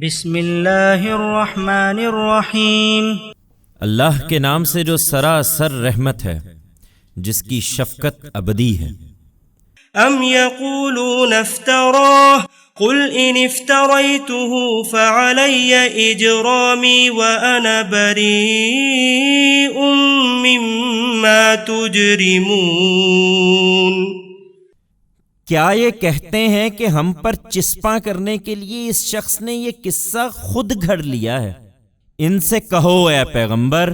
بسم اللہ الرحمن الرحیم۔ اللہ کے نام سے جو سراسر رحمت ہے، جس کی شفقت ابدی ہے۔ ام یقولون افتراہ قل ان افتریته فعلی اجرامی وانا بریء مما تجرمون۔ کیا یہ کہتے ہیں کہ ہم پر چسپاں کرنے کے لیے اس شخص نے یہ قصہ خود گھڑ لیا ہے؟ ان سے کہو اے پیغمبر،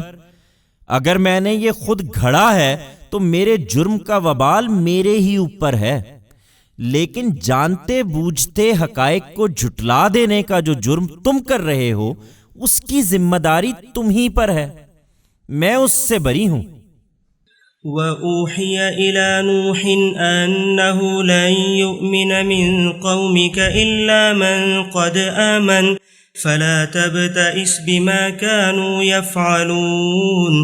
اگر میں نے یہ خود گھڑا ہے تو میرے جرم کا وبال میرے ہی اوپر ہے، لیکن جانتے بوجھتے حقائق کو جھٹلا دینے کا جو جرم تم کر رہے ہو اس کی ذمہ داری تم ہی پر ہے، میں اس سے بری ہوں۔ وَأُوحِيَ إِلَى نُوحٍ أَنَّهُ لَن يُؤْمِنَ مِن قَوْمِكَ إِلَّا مَن قَدْ آمَنَ فَلَا تَبْتَئِسْ بِمَا كَانُوا يَفْعَلُونَ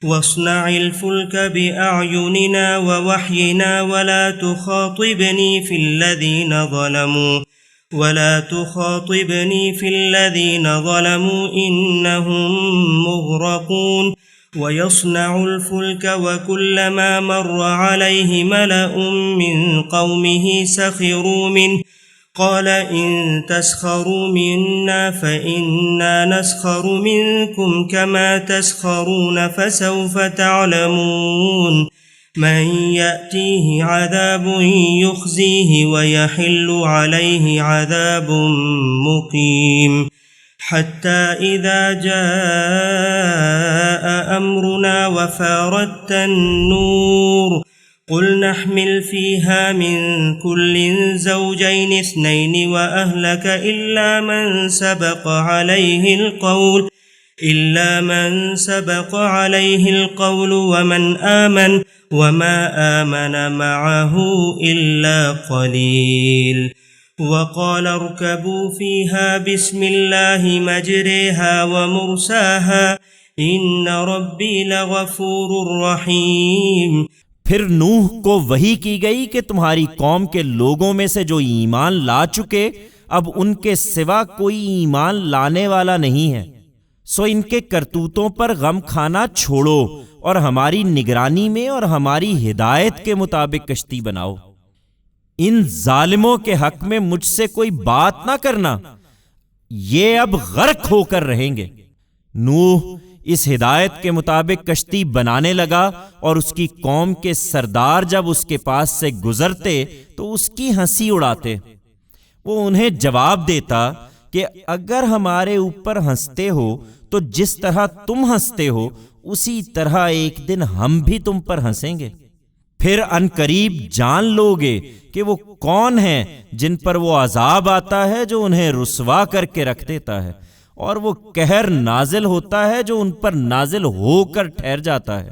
وَاصْنَعِ الْفُلْكَ بِأَعْيُنِنَا وَوَحْيِنَا وَلَا تُخَاطِبْنِي فِي الَّذِينَ ظَلَمُوا إِنَّهُمْ مُغْرَقُونَ وَيَصْنَعُ الْفُلْكَ وَكُلَّمَا مَرَّ عَلَيْهِ مَلَأٌ مِّن قَوْمِهِ سَخِرُوا مِنْهُ قَالَ إِن تَسْخَرُوا مِنَّا فَإِنَّا نَسْخَرُ مِنكُمْ كَمَا تَسْخَرُونَ فَسَوْفَ تَعْلَمُونَ مَن يَأْتِيهِ عَذَابٌ يُخْزِيهِ وَيَحِلُّ عَلَيْهِ عَذَابٌ مُّقِيمٌ حتى إذا جاء أمرنا وفارت النور قل نحمل فيها من كل زوجين اثنين وأهلك إلا من سبق عليه القول ومن آمن وما آمن معه إلا قليل وقال اركبوا فيها بسم الله مجريها ومرساها إن ربي لغفور رحيم۔ پھر نوح کو وحی کی گئی کہ تمہاری قوم کے لوگوں میں سے جو ایمان لا چکے اب ان کے سوا کوئی ایمان لانے والا نہیں ہے، سو ان کے کرتوتوں پر غم کھانا چھوڑو اور ہماری نگرانی میں اور ہماری ہدایت کے مطابق کشتی بناؤ۔ ان ظالموں کے حق میں مجھ سے کوئی بات نہ کرنا، یہ اب غرق ہو کر رہیں گے۔ نوح اس ہدایت کے مطابق کشتی بنانے لگا اور اس کی قوم کے سردار جب اس کے پاس سے گزرتے تو اس کی ہنسی اڑاتے۔ وہ انہیں جواب دیتا کہ اگر ہمارے اوپر ہنستے ہو تو جس طرح تم ہنستے ہو اسی طرح ایک دن ہم بھی تم پر ہنسیں گے، پھر ان قریب جان لوگے کہ وہ کون ہیں جن پر وہ عذاب آتا ہے جو انہیں رسوا کر کے رکھ دیتا ہے، اور وہ قہر نازل ہوتا ہے جو ان پر نازل ہو کر ٹھہر جاتا ہے۔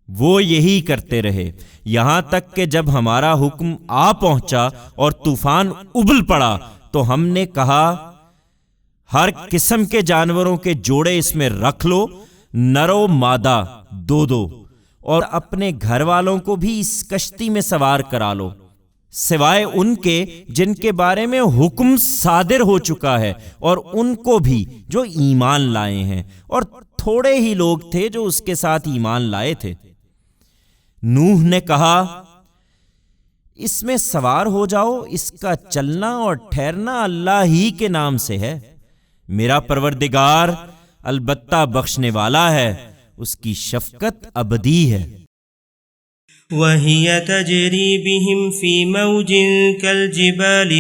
وہ یہی کرتے رہے یہاں تک کہ جب ہمارا حکم آ پہنچا اور طوفان ابل پڑا تو ہم نے کہا ہر قسم کے جانوروں کے جوڑے اس میں رکھ لو، نر و مادہ دو، اور اپنے گھر والوں کو بھی اس کشتی میں سوار کرا لو، سوائے ان کے جن کے بارے میں حکم صادر ہو چکا ہے، اور ان کو بھی جو ایمان لائے ہیں، اور تھوڑے ہی لوگ تھے جو اس کے ساتھ ایمان لائے تھے۔ نوح نے کہا اس میں سوار ہو جاؤ، اس کا چلنا اور ٹھہرنا اللہ ہی کے نام سے ہے، میرا پروردگار البتہ بخشنے والا ہے، اس کی شفقت ابدی ہے۔ وَهِيَ تَجْرِي بِهِمْ فِي مَوْجٍ كَالْجِبَالِ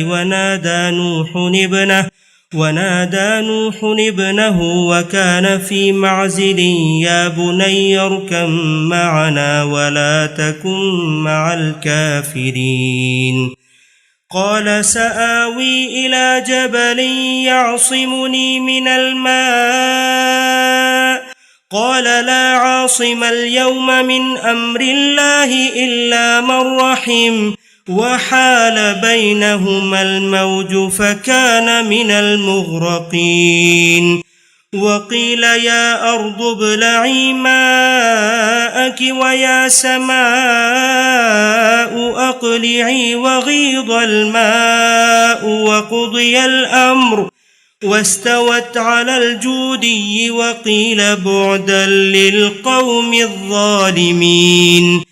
ونادى نوح ابنه وكان في معزل يا بني اركب معنا ولا تكن مع الكافرين قال سآوي إلى جبل يعصمني من الماء قال لا عاصم اليوم من أمر الله إلا من رحم وحال بينهما الموج فكان من المغرقين وقيل يا أرض ابلعي ماءك ويا سماء أقلعي وغيض الماء واستوت على الجودي وقيل بعدا للقوم الظالمين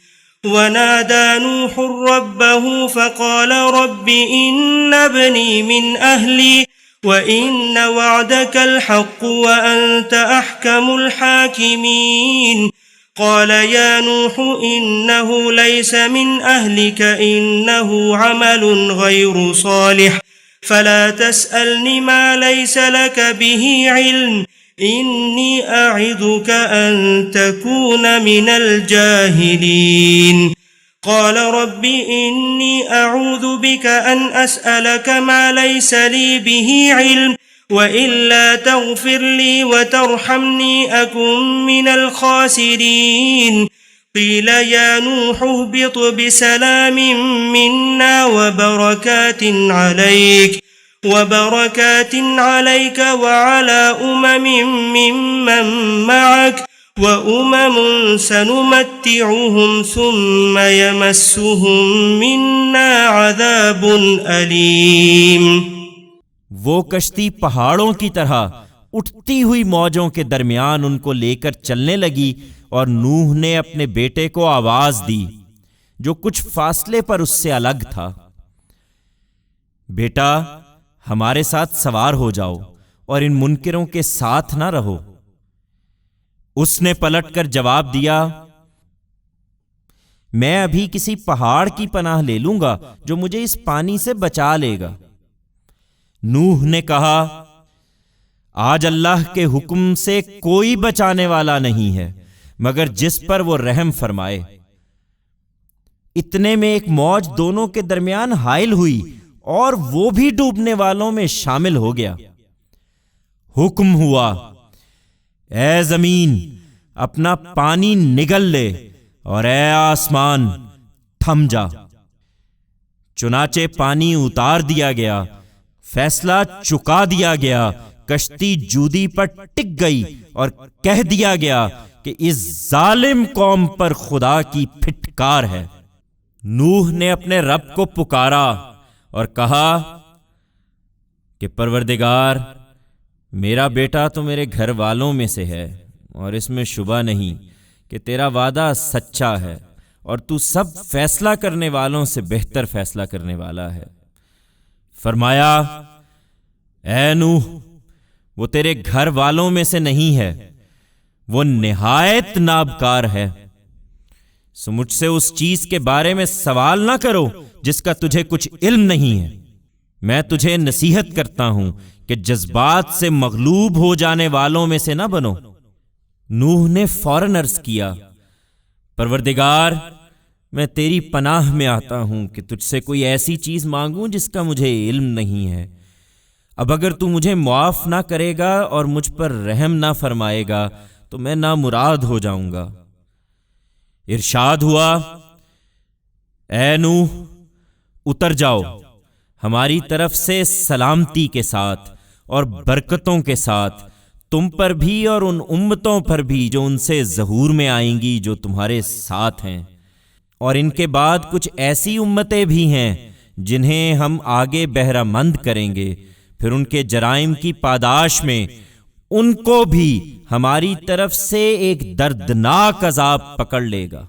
ونادى نوح ربه فقال رب إن ابني من أهلي وإن وعدك الحق وأنت أحكم الحاكمين قال يا نوح إنه ليس من أهلك إنه عمل غير صالح فلا تسألني ما ليس لك به علم إني أعظك أن تكون من الجاهلين قال رب إني أعوذ بك أن أسألك ما ليس لي به علم وإلا تغفر لي وترحمني أكن من الخاسرين قيل يا نوح اهبط بسلام منا وبركات عليك وعلى ممن معك وأمم سنمتعهم ثم يمسهم منا عذاب أليم وہ کشتی پہاڑوں کی طرح اٹھتی ہوئی موجوں کے درمیان ان کو لے کر چلنے لگی اور نوح نے اپنے بیٹے کو آواز دی جو کچھ فاصلے پر اس سے الگ تھا، بیٹا ہمارے ساتھ سوار ہو جاؤ اور ان منکروں کے ساتھ نہ رہو۔ اس نے پلٹ کر جواب دیا، میں ابھی کسی پہاڑ کی پناہ لے لوں گا جو مجھے اس پانی سے بچا لے گا۔ نوح نے کہا، آج اللہ کے حکم سے کوئی بچانے والا نہیں ہے مگر جس پر وہ رحم فرمائے۔ اتنے میں ایک موج دونوں کے درمیان حائل ہوئی اور وہ بھی ڈوبنے والوں میں شامل ہو گیا۔ حکم ہوا، اے زمین اپنا پانی نگل لے اور اے آسمان تھم جا۔ چنانچہ پانی اتار دیا گیا، فیصلہ چکا دیا گیا، کشتی جودی پر ٹک گئی اور کہہ دیا گیا کہ اس ظالم قوم پر خدا کی پھٹکار ہے۔ نوح نے اپنے رب کو پکارا اور کہا کہ پروردگار، میرا بیٹا تو میرے گھر والوں میں سے ہے اور اس میں شبہ نہیں کہ تیرا وعدہ سچا ہے اور تو سب فیصلہ کرنے والوں سے بہتر فیصلہ کرنے والا ہے۔ فرمایا، اے نوح، وہ تیرے گھر والوں میں سے نہیں ہے، وہ نہایت نابکار ہے، سو مجھ سے اس چیز کے بارے میں سوال نہ کرو جس کا تجھے کچھ علم نہیں ہے۔ میں تجھے نصیحت کرتا ہوں کہ جذبات سے مغلوب ہو جانے والوں میں سے نہ بنو۔ نوح نے فوراً عرض کیا، پروردگار، میں تیری پناہ میں آتا ہوں کہ تجھ سے کوئی ایسی چیز مانگوں جس کا مجھے علم نہیں ہے۔ اب اگر تو مجھے معاف نہ کرے گا اور مجھ پر رحم نہ فرمائے گا تو میں نامراد ہو جاؤں گا۔ ارشاد ہوا، اے نوح، اتر جاؤ ہماری طرف سے سلامتی کے ساتھ اور برکتوں کے ساتھ، تم پر بھی اور ان امتوں پر بھی جو ان سے ظہور میں آئیں گی جو تمہارے ساتھ ہیں، اور ان کے بعد کچھ ایسی امتیں بھی ہیں جنہیں ہم آگے بہرہ مند کریں گے، پھر ان کے جرائم کی پاداش میں ان کو بھی ہماری طرف سے ایک دردناک عذاب پکڑ لے گا۔